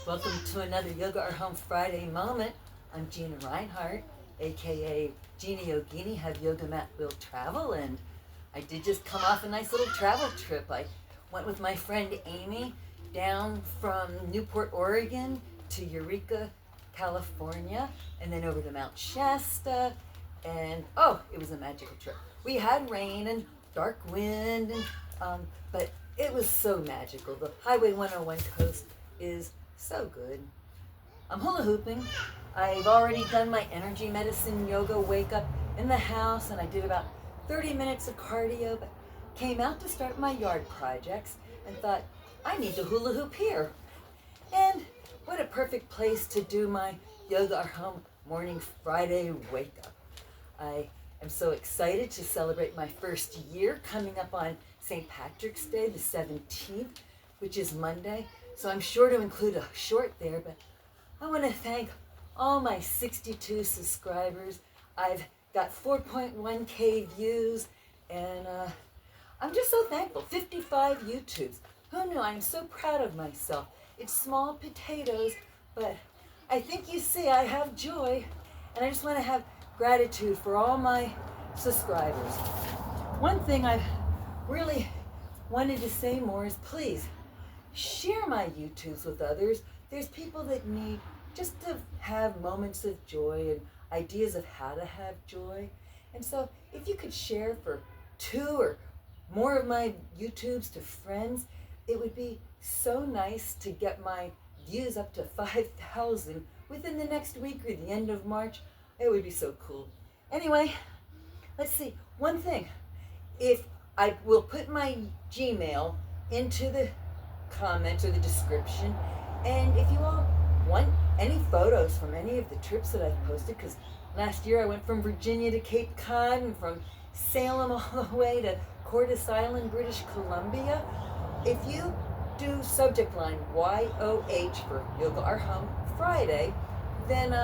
Welcome to another Yoga or Home Friday moment. I'm Gina Reinhardt, aka Gina Yogini, have Yoga Mat Will Travel, and I did just come off a nice little travel trip. I went with my friend Amy down from Newport, Oregon to Eureka, California, and then over to Mount Shasta, and it was a magical trip. We had rain and dark wind, but it was so magical. The Highway 101 coast is so good. I'm hula hooping. I've already done my energy medicine yoga wake up in the house, and I did about 30 minutes of cardio, but came out to start my yard projects and thought, I need to hula hoop here. And what a perfect place to do my yoga or home morning Friday wake up. I am so excited to celebrate my first year coming up on St. Patrick's Day, the 17th, which is Monday. So I'm sure to include a short there, but I want to thank all my 62 subscribers. I've got 4.1K views, and I'm just so thankful. 55 YouTubes. Who knew? I'm so proud of myself. It's small potatoes, but I think you see I have joy, and I just want to have gratitude for all my subscribers. One thing I've really wanted to say more is please share my YouTubes with others. There's people that need just to have moments of joy and ideas of how to have joy. And so if you could share for 2 or more of my YouTubes to friends, it would be so nice to get my views up to 5,000 within the next week or the end of March. It would be so cool. Anyway, let's see. One thing, if I will put my Gmail into the comments or the description, and if you all want any photos from any of the trips that I've posted, because last year I went from Virginia to Cape Cod and from Salem all the way to Cordes Island, British Columbia. If you do subject line YOH for Yoga or Home Friday, then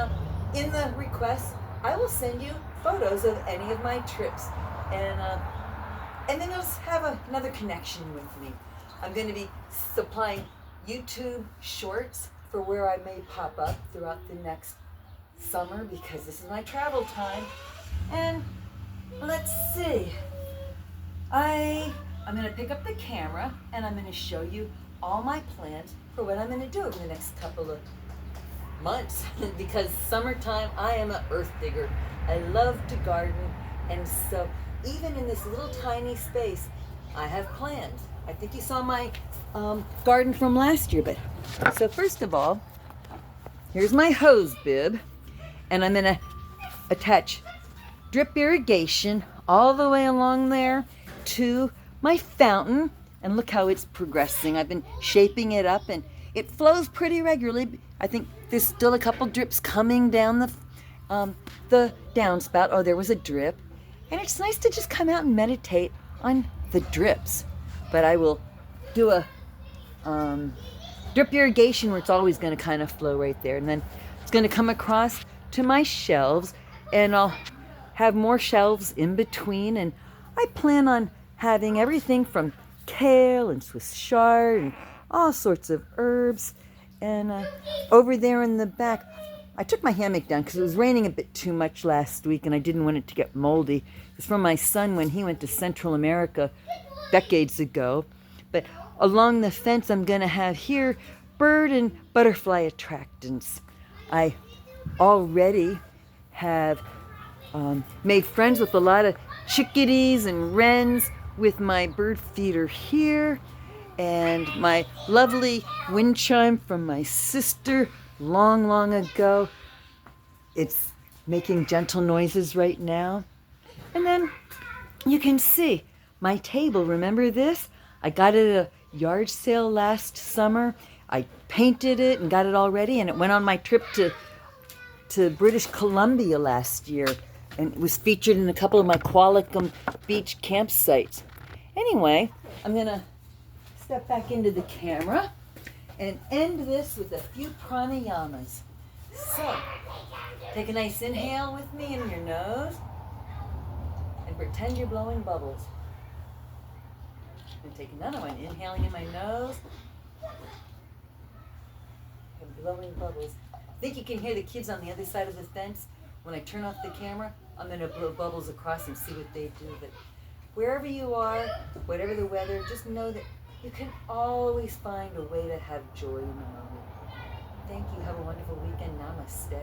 in the request I will send you photos of any of my trips, and then you'll have another connection with me. I'm going to be supplying YouTube shorts for where I may pop up throughout the next summer, because this is my travel time. And let's see. I'm going to pick up the camera and I'm going to show you all my plans for what I'm going to do over the next couple of months. Because summertime, I am an earth digger. I love to garden, and so even in this little tiny space, I have plans. I think you saw my garden from last year, but so first of all, here's my hose bib, and I'm gonna attach drip irrigation all the way along there to my fountain, and look how it's progressing. I've been shaping it up, and it flows pretty regularly. I think there's still a couple drips coming down the downspout. Oh, there was a drip, and it's nice to just come out and meditate on the drips. But I will do a drip irrigation where it's always going to kind of flow right there, and then it's going to come across to my shelves, and I'll have more shelves in between, and I plan on having everything from kale and Swiss chard and all sorts of herbs. And over there in the back, I took my hammock down because it was raining a bit too much last week, and I didn't want it to get moldy. It's from my son when he went to Central America decades ago. But along the fence, I'm going to have here bird and butterfly attractants. I already have made friends with a lot of chickadees and wrens with my bird feeder here, and my lovely wind chime from my sister long ago. It's making gentle noises right now. And then you can see my table. Remember this? I got it at a yard sale last summer. I painted it and got it all ready, and it went on my trip to British Columbia last year, and it was featured in a couple of my Qualicum Beach campsites. Anyway, I'm gonna step back into the camera and end this with a few pranayamas. So, take a nice inhale with me in your nose and pretend you're blowing bubbles. And take another one, inhaling in my nose and blowing bubbles. Think you can hear the kids on the other side of the fence? When I turn off the camera, I'm going to blow bubbles across and see what they do. But wherever you are, whatever the weather, just know that you can always find a way to have joy in the moment. Thank you. Have a wonderful weekend. Namaste.